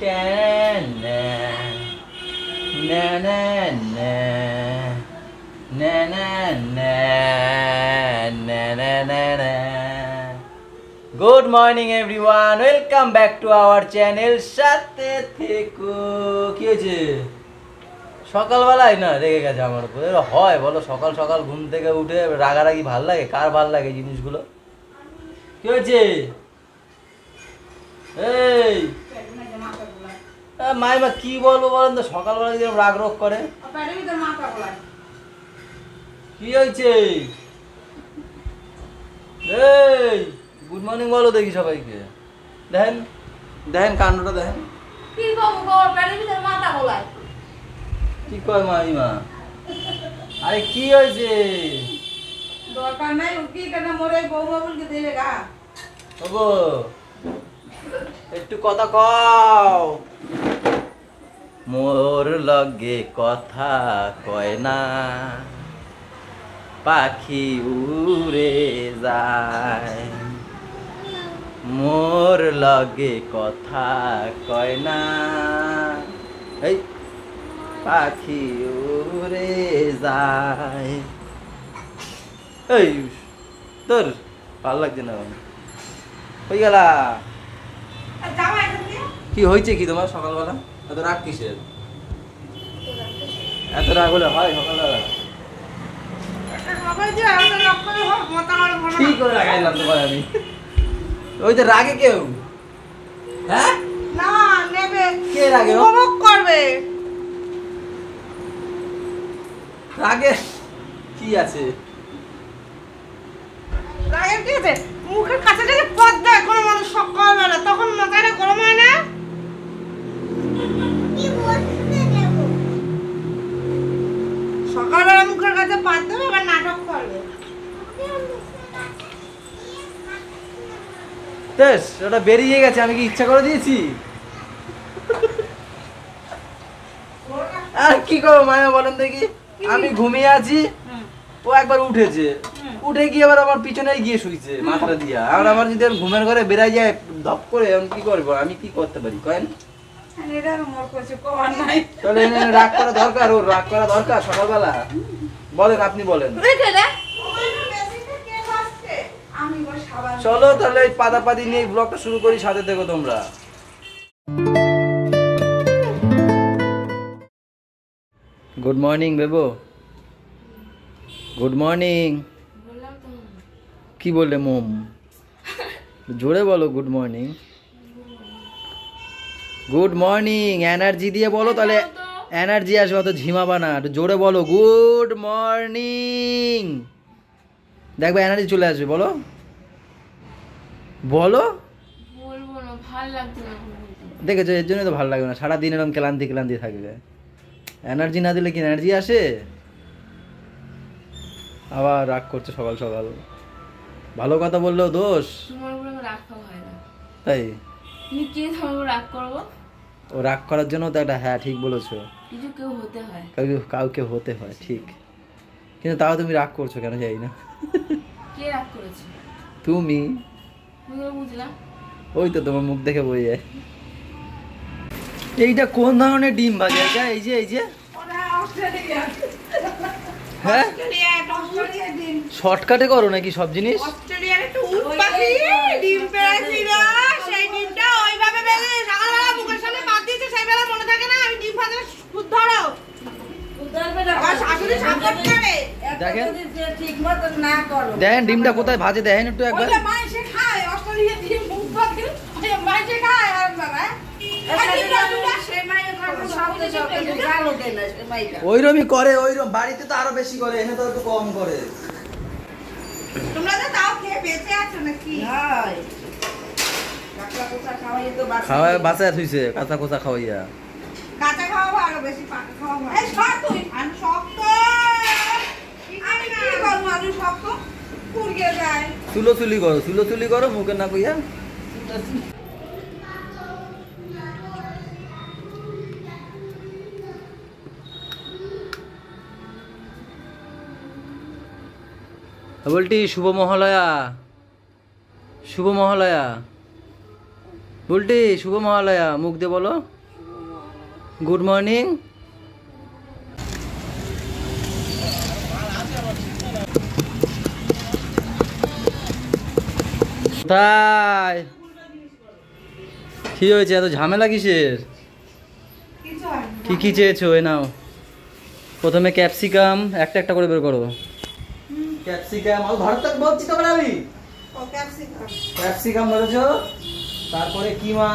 Good morning everyone, welcome back to our channel সাথে থেকো। কি হয়েছে সকালবেলায় না রেগে গেছে আমার উপর? হয় বলো, সকাল সকাল ঘুম থেকে উঠে রাগারাগি ভাল লাগে? কার ভাল লাগে এই জিনিসগুলো? কি হয়েছে? এই মাইমা কি বলবো বলেন তো, সকালবেলা যদি রাগ রোগ করে? কি হয়েছে? এই গুড মর্নিং বলো দেখি সবাইকে। দেখেন দেখেন কাণ্ডটা দেখেন। কি কয় মাইমা? আরে কি হয়েছে? দরকার নাই উঠি কেন মোরে বউ বাবুলকে দেবে গা। ওগো একটু কথা কও। মোর লগে কথা কয় না, পাখি উড়ে যায়। মোর লগে কথা কয় না, এই পাখি উড়ে যায়। এই তোর ভালো লাগছে না? হয়ে গেলা? কি হয়েছে কি তোমার সকালবেলা? এত রাগ কিসের? এত রাগ হলে হয় সকালবেলা? কি করে লাগাইলাম তোমার আমি? ওই যে রাগে কেউ? হ্যাঁ না নেবে কে রাগে? উপভোগ করবে। রাগে কি আছে? রাগের কি আছে? মুখের কাছে যদি পদ দেয় কোনো মানুষ সকালবেলা, তখন মাথাটা গরম হয় না? সকালবেলা মুখের কাছে পদ দেবে আবার নাটক করবে। বেশ ওটা বেরিয়ে গেছে, আমি কি ইচ্ছা করে দিয়েছি? আর কি করবো মায়া বলেন দেখি? আমি ঘুমিয়ে আছি, ও একবার উঠেছে, উঠে গিয়ে আবার আমার পিছনে গিয়ে শুইছে মাথা দিয়া। আর আমার যদি ঘুমের ঘরে বেরাই যায় ধপ করে, আমি কি করবো? আমি কি করতে পারি কয়েন? তাহলে রাগ করা দরকার? ওর রাগ করা দরকার সকালবেলা? বলেন, আপনি বলেন। চলো তাহলে এই পাদাপাদি নিয়ে ব্লগটা শুরু করি, সাথে থেকো তোমরা। Good morning Bebo, good morning. কি বললে মোম? জোরে বলো good morning. Good morning energy দিয়ে বলো, তাহলে এনার্জি আসবে, অত ঝিমাবা না। একটু জোরে বলো গুড মর্নিং, দেখবে এনার্জি চলে আসবে। বলো বলো। বলবো না, ভালো লাগছে না। দেখেছো, এর জন্য তো ভালো লাগবে না, সারাদিন এরকম ক্লান্তি ক্লান্তি থাকবে। এনার্জি না দিলে কি এনার্জি আসে? আবার রাগ করছে সকাল সকাল। ভালো কথা বললেও দোষ। তোমার উপরে রাগ খাওয়া হয় না, তাই তুমি কে তোমার উপর রাগ করবো? ও রাগ করার জন্য তো একটা, হ্যাঁ ঠিক বলেছো, কিছু কেউ হতে হয়, কাউকে হতে হয় ঠিক। কিন্তু তাও তুমি রাগ করছো কেন জানি না। কে রাগ করেছে? তুমি। বুঝলাম, ওই তো তোমার মুখ দেখে বই যায়। এইটা কোন ধরনের ডিম ভাজা? এটা এই যে এই যে হ্যাঁ শর্টকাটে করো নাকি সব জিনিস? অস্ট্রেলিয়ার একটা উট পাখি ডিম পেড়েছিল, সেই ডিমটা ওইভাবে বেজে সকালবেলা মুখের সামনে বাদ দিয়েছে, সেই বেলা মনে থাকে না আমি ডিম ভাজা খুদ ধরো। আমার শাশুড়ি সাপোর্ট করে। দেখেন ঠিকমতো না করো। দেখেন ডিমটা কোথায় ভাজে, দেখেন একটু একবার। ওইটা মাইসে খায়, অস্ট্রেলিয়ার ডিম মুখ পাখি ওই মাইসে খায়। আর বাবা ওইরকমই করে, ওইরকম বাড়িতে তো আরো বেশি করে, এনে তো একটু কম করে। তোমরা তো তাও খেয়ে বেঁচে আছো নাকি? খাওয়া বাসায় থুইছে, কাঁচা কোচা খাওয়াইয়া। কাঁচা খাওয়া ভালো, বেশি পাকা খাওয়া ভালো। এই সর তুই, আমি শক্ত। আমি কি করবো? আমি শক্ত পুড়িয়ে যায়। চুলোচুলি করো, চুলোচুলি করো, মুখে না কইয়া। বলটি শুভ মহালয়া, শুভ মহালয়া উল্টে শুভ মহালয়া, মুখ দিয়ে বলো গুড মর্নিং। কোথায় কি হয়েছে, এত ঝামেলা কিসের? কি কি চেয়েছো? এ নাও, প্রথমে ক্যাপসিকাম একটা একটা করে বের করো। ক্যাপসিকাম ভারত বলছি তো আমি, ক্যাপসিকাম বলেছো, তারপরে কিমা,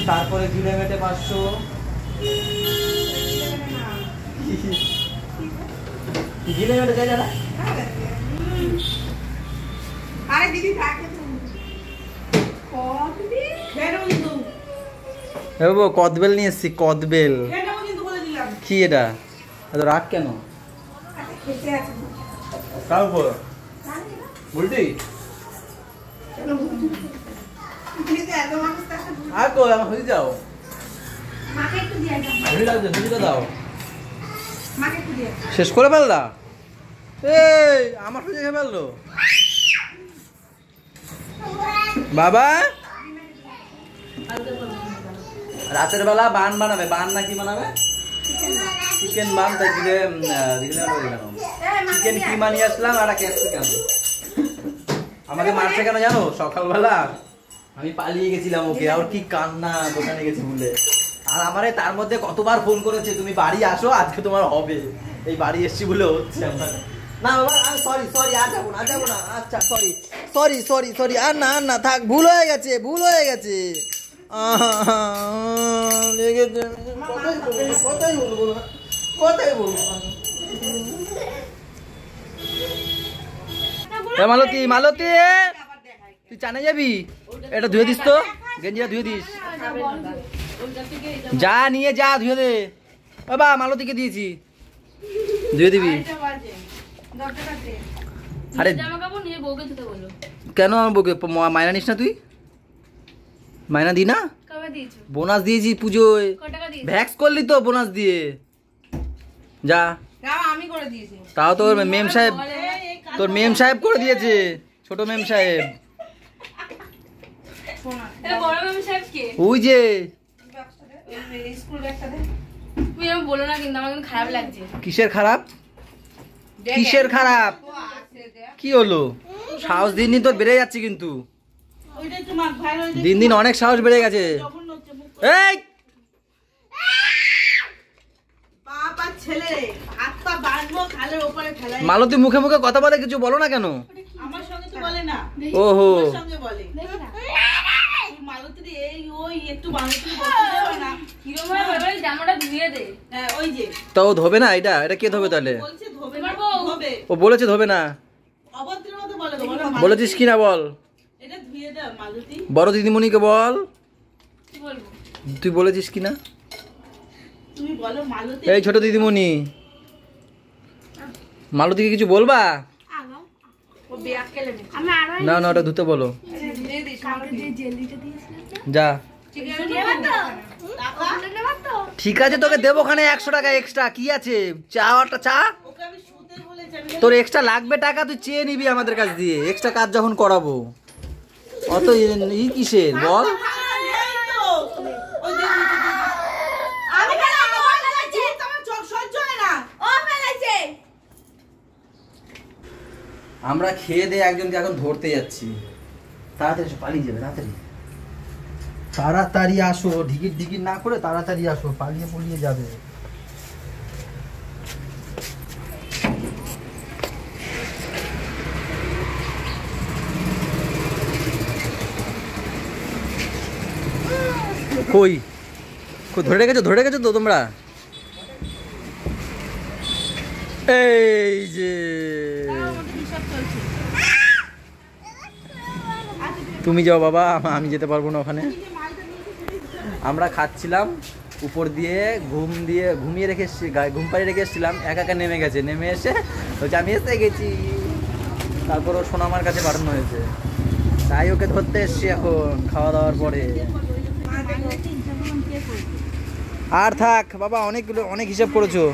তারপরে গিলে মেটে 500, গিলে মেটে যাই যারা। আরে দিদি থাকে তো কতদিন খেলো কিন্তু এগো কদবেল নিয়ে এসেছি, কদবেল। খেলো কিন্তু বলে দিলাম কি এটা এত রাগ কেন? খেতে আছে কার উপর? উল্টি খেতে এত মানুষ থাকে আর কো আমার হয়ে যাও, মাকে একটু দিয়ে দাও, হয়ে দাও, মাকে একটু দিয়ে শেষ করে ফেললা। এই আমার হয়ে খেয়ে ফেললো বাবা। রাতের বেলা বান বানাবে, বান না কি বানাবে? Chicken bun. তাই চিকেন কিমা নিয়ে আসলাম আর ক্যাপসিকাম। আমাকে মারছে কেন জানো? সকালবেলা আমি পালিয়ে গেছিলাম, ওকে আর কি কান্না, দোকানে গেছি বলে। আর আমারে তার মধ্যে কতবার ফোন করেছে, তুমি বাড়ি আসো, আজকে তোমার হবে। এই বাড়ি এসছি বলে হচ্ছে আমার। না বাবা সরি সরি, আর যাবো না, আর যাবো না। আচ্ছা সরি সরি সরি সরি, আর না আর না, থাক, ভুল হয়ে গেছে, ভুল হয়ে গেছে। কথাই বলবো না, কথাই বলবো না। মালতী, মালতী তুই চানে যাবি? এটা ধুয়ে দিস তো, গেঞ্জিটা ধুয়ে দিস। যা নিয়ে যা, ধুয়ে দে বাবা। মালতীকে দিয়েছি, ধুয়ে দিবি। আরে কেন আমার বউকে? মায়না নিস না তুই? মায়না দি না? বোনাস দিয়েছি পুজোয়, ভ্যাক্স করলি তো বোনাস দিয়ে। যা, আমি করে দিয়েছি। তাও তোর মেম সাহেব, তোর মেম সাহেব করে দিয়েছে, ছোট মেম সাহেব। ওই যে স্কুল ব্যাগটা দে। তুমি আমি বলো না, কিন্তু আমার কিন্তু খারাপ লাগছে। কিসের খারাপ? কিসের খারাপ? কি হলো? সাহস দিন দিন তোর বেড়ে যাচ্ছে কিন্তু, দিন দিন অনেক সাহস বেড়ে গেছে। এই বাবা ছেলে হাত পা বাঁধবো খালের উপরে ফেলাই। মালতী মুখে মুখে কথা বলে, কিছু বলো না কেন? আমার সঙ্গে তো বলে না, ওহো ওর সঙ্গে বলে। মালতী এই ওই একটু মালতী বলতে দেবে না, কিরকম ভাবে জামাটা ধুয়ে দে। হ্যাঁ ওই যে তো ধোবে না? এটা এটা কে ধোবে তাহলে? বলছে ধোবে তোমার না, বউ। ধোবে। ও বলেছে ধোবে না, অভদ্রের মতো বলে দেবো না। বলেছিস কি না বল? এটা ধুয়ে দাও মালতী। বড় দিদিমণিকে বল, কি বলবো? তুই বলেছিস কি না? তুমি বলো মালতী। এই ছোট দিদিমণি, মালতীকে কিছু বলবা? ও ব্যাগ কেলে নে। না না, ওটা ধুতে বলো। দিয়ে দিস মালতী। যা, চিকেন দিয়ে দাও। ঠিক আছে, তোকে দেবো ওখানে 100 টাকা এক্সট্রা। কি আছে, চাটা চা, ওকে আমি শুতে বলেছি, আমি তোর এক্সট্রা লাগবে টাকা, তুই চেয়ে নিবি আমাদের কাছ দিয়ে এক্সট্রা কাজ যখন করাবো। অত ই কিসের বল? এই তো ওই যে আমি কেন আমি ফেলেছি, তোমার চোখ সহ্য হয় না। ও ফেলেছে। আমরা খেয়ে দিয়ে একজনকে এখন ধরতে যাচ্ছি। তাড়াতাড়ি এসো, পালিয়ে যাবে তাড়াতাড়ি, তাড়াতাড়ি আসো, ঢিকির ঢিকির না করে তাড়াতাড়ি আসো, পালিয়ে পলিয়ে যাবে। কই কই ধরে রেখেছো, ধরে রেখেছো তো তোমরা? এই যে তুমি যাও বাবা, আমি যেতে পারবো না ওখানে। আমরা খাচ্ছিলাম, উপর দিয়ে ঘুমিয়ে রেখে এসেছি, ঘুম পাড়িয়ে রেখে এসেছিলাম, একা একা নেমে গেছে। নেমে এসে বলছে আমি এসে গেছি। তারপর ও সোনামার কাছে পাঠানো হয়েছে, তাই ওকে ধরতে এসছি এখন খাওয়া দাওয়ার পরে। আর থাক বাবা, অনেক হিসাব করেছো।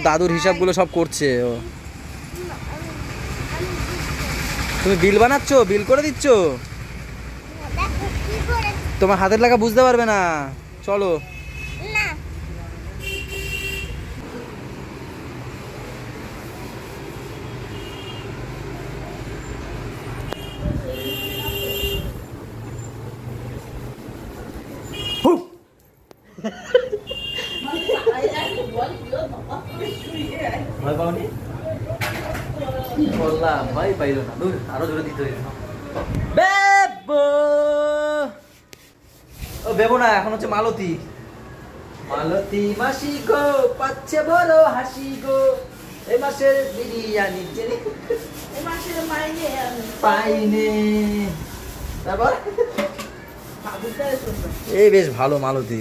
দাদুর হিসাবগুলো সব করছে ও। তুমি বিল বানাচ্ছ, বিল করে দিচ্ছ? তোমার হাতের লেখা বুঝতে পারবে না, চলো। ভয় পাওনি? বললাম ভয় পাইল না, দূর আরো জোরে দিতে হইল। বেবো, ও বেবো না, এখন হচ্ছে মালতী। মালতী মাসি গো পাচ্ছে বড় হাসি গো, এই মাসের বিরিয়ানি এই মাসের মাইনে পাইনে। তারপর এই বেশ ভালো মালতী।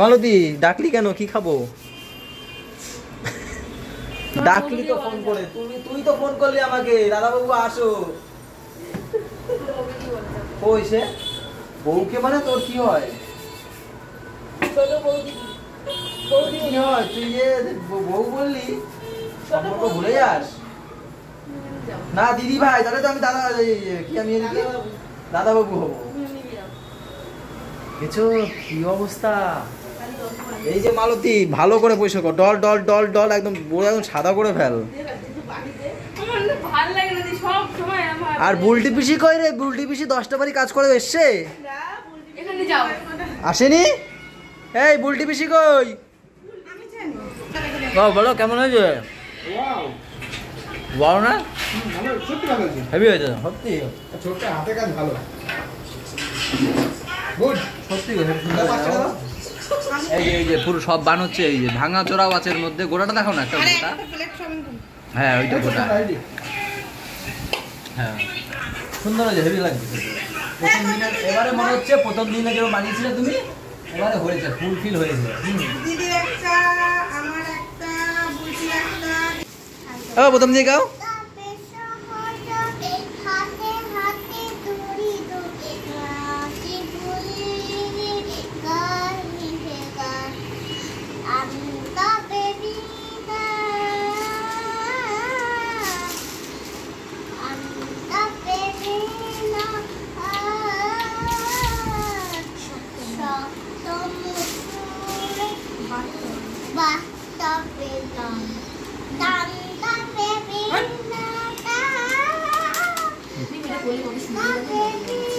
মালতী ডাকলি কেন, কি খাবো? ডাকলি তো ফোন করে, তুই তো ফোন করলি আমাকে, দাদাবাবু আসো। ওই সে বউকে মানে তোর কি হয়? কি হয়? তুই যে বউ বললি সম্পর্ক ভুলে যাস না? দিদি ভাই, তাহলে তো আমি দাদা, কি আমি দাদাবাবু হবো। কিছু কি অবস্থা? এই যে মালতী, ভালো করে পয়সা কর, ডল ডল ডল ডল একদম পুরো একদম সাদা করে ফেল। আর বুলটি পিসি কই রে? বুলটি পিসি 10টা বাড়ি কাজ করে এসছে, আসেনি? এই বুলটি পিসি কই? বলো কেমন হয়েছে? ওয়াও না, হেভি হয়েছে সত্যি। ছোটটা হাতে কাজ ভালো, গুড সত্যি এই যে পুরো সব বানাচ্ছে, এই যে ভাঙা চোরা মাছের মধ্যে গোটাটা দেখো না, একটা গোটা। হ্যাঁ ওইটা গোটা, হ্যাঁ সুন্দর হয়েছে, হেভি লাগছে। প্রথম দিনে এবারে মনে হচ্ছে প্রথম দিনে যেরকম বানিয়েছিলে তুমি, এবারে হয়েছে ফুলফিল হয়েছে। দিদির একটা, আমার একটা, বুলটির একটা। ও প্রথম দিকে গাও।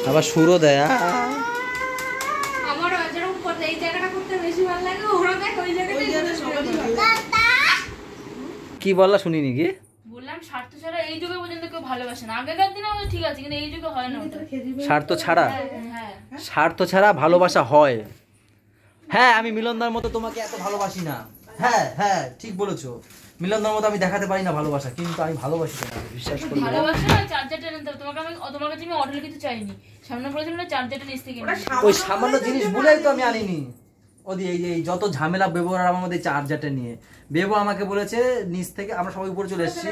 আবার সুরও দেয়। আমার যেরকম করতে এই জায়গাটা করতে বেশি ভালো লাগে, ওরা দেখ ওই জায়গাটাই কি বললা শুনিনি কি? বললাম স্বার্থ ছাড়া এই যুগে পর্যন্ত কেউ ভালোবাসে না। আগেকার দিনে ঠিক আছে, কিন্তু এই যুগে হয় না ওটা। স্বার্থ ছাড়া, হ্যাঁ স্বার্থ ছাড়া ভালোবাসা হয়। হ্যাঁ আমি মিলনদার মতো তোমাকে এত ভালোবাসি না। হ্যাঁ হ্যাঁ ঠিক বলেছো, মিলনদার মতো আমি দেখাতে পারি না ভালোবাসা, কিন্তু আমি ভালোবাসি তোমাকে, বিশ্বাস করি। ভালোবাসা না, চার্জারটা নিতে হবে তোমাকে। আমি তোমার কাছে আমি অর্ডার কিছু চাইনি, সামনে পড়েছিল না চার্জারটা নিচ থেকে ওই সামান্য জিনিস বলেই তো আমি আনিনি। ওদি এই যত ঝামেলা ব্যবহার আমার মধ্যে চার্জারটা নিয়ে, বেবো আমাকে বলেছে নিচ থেকে, আমরা সবাই উপরে চলে এসেছি,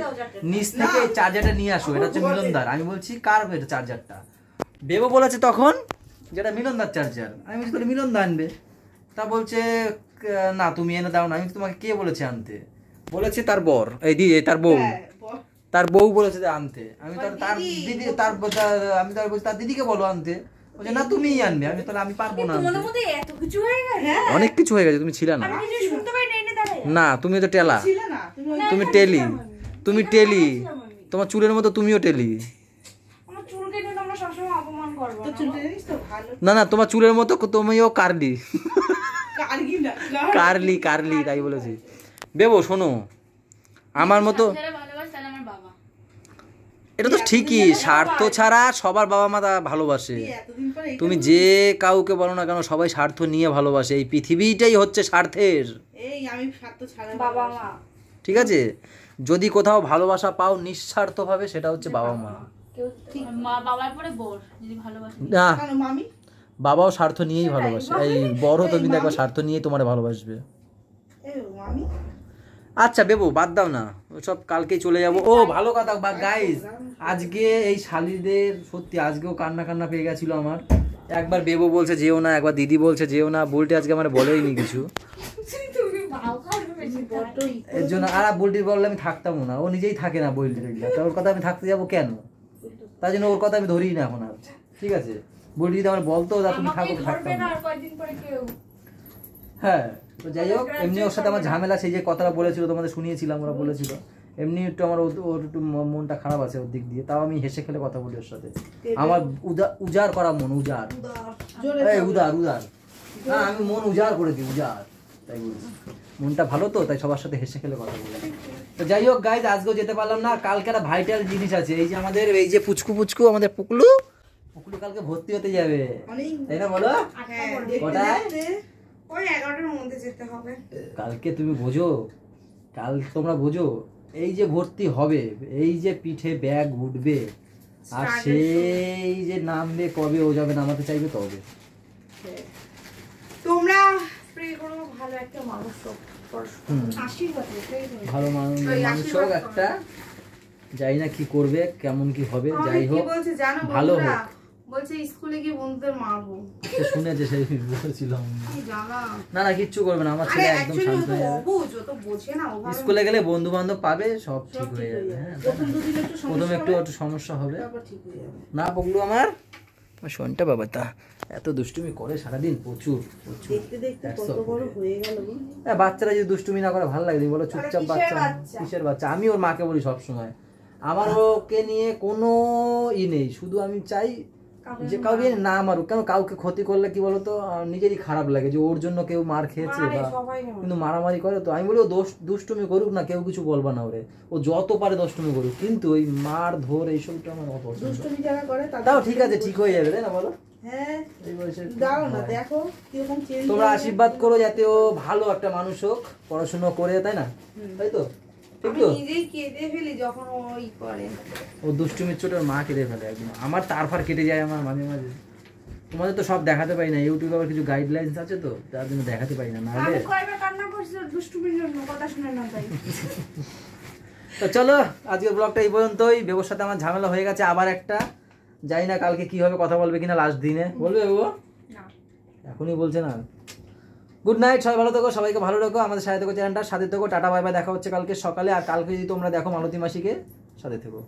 নিচ থেকে এই চার্জারটা নিয়ে আসো, এটা হচ্ছে মিলনদার। আমি বলছি কার এটা চার্জারটা? বেবো বলেছে তখন যেটা মিলনদার চার্জার। আমি বলছি তাহলে মিলনদা আনবে। তা বলছে না তুমি এনে দাও না। আমি তোমাকে কে বলেছে আনতে? বলেছে তার বর, এই তার বউ, তার বউ বলেছে যে আনতে। আমি তার দিদি, আমি তার বলছি তার দিদিকে বলো আনতে। বলছে না তুমিই আনবে। আমি তাহলে আমি পারবো না আনতে। অনেক কিছু হয়ে গেছে, তুমি ছিলে না। না তুমি তো টেলা, তুমি টেলি, তুমি টেলি, তোমার চুলের মতো তুমিও টেলি। না না তোমার চুলের মতো তুমিও কার্লি, কার্লি কার্লি তাই বলেছি। বেবো শোনো, আমার মতো এটা তো ঠিকই, স্বার্থ ছাড়া সবার বাবা মা ভালোবাসে। তুমি যে কাউকে বলো না কেন, সবাই স্বার্থ নিয়ে ভালোবাসে। এই পৃথিবীটাই হচ্ছে স্বার্থের। বাবা মা, ঠিক আছে, যদি কোথাও ভালোবাসা পাও নিঃস্বার্থ ভাবে, সেটা হচ্ছে বাবা মা। বাবার পরে বোর যদি ভালোবাসে না, বাবাও স্বার্থ নিয়েই ভালোবাসে। এই বড় তো কিন্তু একবার স্বার্থ নিয়েই তোমার ভালোবাসবে। আচ্ছা বেবু বাদ দাও না সব, কালকেই চলে যাবো। ও ভালো কথা গাইস, আজকে এই শালিদের সত্যি আজকেও কান্না কান্না পেয়ে গেছিল আমার। একবার বেবু বলছে যেও না, একবার দিদি বলছে যেও না। বুলটি আজকে আমার বলেইনি কিছু, এর জন্য। আর বুলটি বললে আমি থাকতামও না, ও নিজেই থাকে না বুলটি, তোর কথা আমি থাকতে যাবো কেন? তার জন্য ওর কথা আমি ধরিই না এখন আর, ঠিক আছে? বলি যদি আমার বলতো তুমি থাকো থাকতাম না। হ্যাঁ, তো যাই হোক, এমনি ওর সাথে আমার ঝামেলা, সেই যে কথাটা বলেছিল তোমাদের শুনিয়েছিলাম, ওরা বলেছিল এমনি একটু আমার ওর একটু মনটা খারাপ আছে ওর দিক দিয়ে, তাও আমি হেসে খেলে কথা বলি ওর সাথে। আমার উজাড় করা মন, উজাড়, উদার উদার, হ্যাঁ আমি মন উজাড় করে দিই, উজাড়, তাই বলছি। মনটা ভালো তো, তাই সবার সাথে হেসে খেলে কথা বলি। তো যাই হোক গাইজ, আজকেও যেতে পারলাম না। কালকে একটা ভাইটাল জিনিস আছে, এই যে আমাদের এই যে পুচকু আমাদের পুকলু কালকে ভর্তি হতে যাবে, তাই না বলো? কোথায়? ওই 11টার মধ্যে যেতে হবে। কালকে তুমি বোঝো, কাল তোমরা বোঝো, এই যে ভর্তি হবে, এই যে পিঠে ব্যাগ উঠবে, আর সেই যে নামবে, কবে ও যাবে নামাতে চাইবে তবে। তোমরা প্রে করো ভালো একটা মানুষ হোক, আশীর্বাদ ভালো মানুষ হোক একটা, যাই না কি করবে, কেমন কি হবে, যাই হোক ভালো হোক। বলছে স্কুলে গিয়ে বন্ধুদের মারবো, শুনেছে সেই বলছিলাম। না না কিচ্ছু করবে না, আমার ছেলে একদম শান্ত হয়ে যাবে। স্কুলে গেলে বন্ধু বান্ধব পাবে, সব ঠিক হয়ে যাবে। হ্যাঁ, প্রথমে একটু সমস্যা হবে না পগলু আমার শোনটা বাবা, তা এত দুষ্টুমি করে সারাদিন, প্রচুর প্রচুর। বাচ্চারা যদি দুষ্টুমি না করে ভালো লাগে বলো? চুপচাপ বাচ্চা, কিসের বাচ্চা? আমি ওর মাকে বলি সবসময়, আমার ওকে নিয়ে কোনো নেই, শুধু আমি চাই যে কাউকে না মারুক। কেন কাউকে ক্ষতি করলে কি বলতো নিজেরই খারাপ লাগে, যে ওর জন্য কেউ মার খেয়েছে বা কিন্তু মারামারি করে। তো আমি বলি ও দুষ্টুমি করুক না, কেউ কিছু বলবা না ওরে, ও যত পারে দুষ্টুমি করুক, কিন্তু ওই মার ধর এইসবটা আমার অপছন্দ। তাও ঠিক আছে, ঠিক হয়ে যাবে, তাই না বলো? তোমরা আশীর্বাদ করো যাতে ও ভালো একটা মানুষ হোক, পড়াশোনা করে, তাই না? তাই তো? ও দুষ্টুমির চোটে ওর মা কেঁদে ফেলে একদম, আমার তারপর কেটে যায় আমার মাঝে মাঝে। তোমাদের তো সব দেখাতে পারি না, ইউটিউবে আবার কিছু গাইডলাইন্স আছে, তো তার জন্য দেখাতে পারি না। নাহলে তো চলো আজকের ব্লগটা এই পর্যন্তই। বেবোর সাথে আমার ঝামেলা হয়ে গেছে আবার একটা, জানি না কালকে কি হবে, কথা বলবে কিনা লাস্ট দিনে, বলবে বেবো? এখনই বলছে না। গুড নাইট, সবাই ভালো থেকো, সবাইকে ভালো রাখো, আমাদের সাথে থেকো, চ্যানেলটার সাথে থেকো। টাটা বাই বাই, দেখা হচ্ছে কালকে সকালে। আর কালকে যদি তোমরা দেখো মালতী মাসিকে, সাথে থেকো।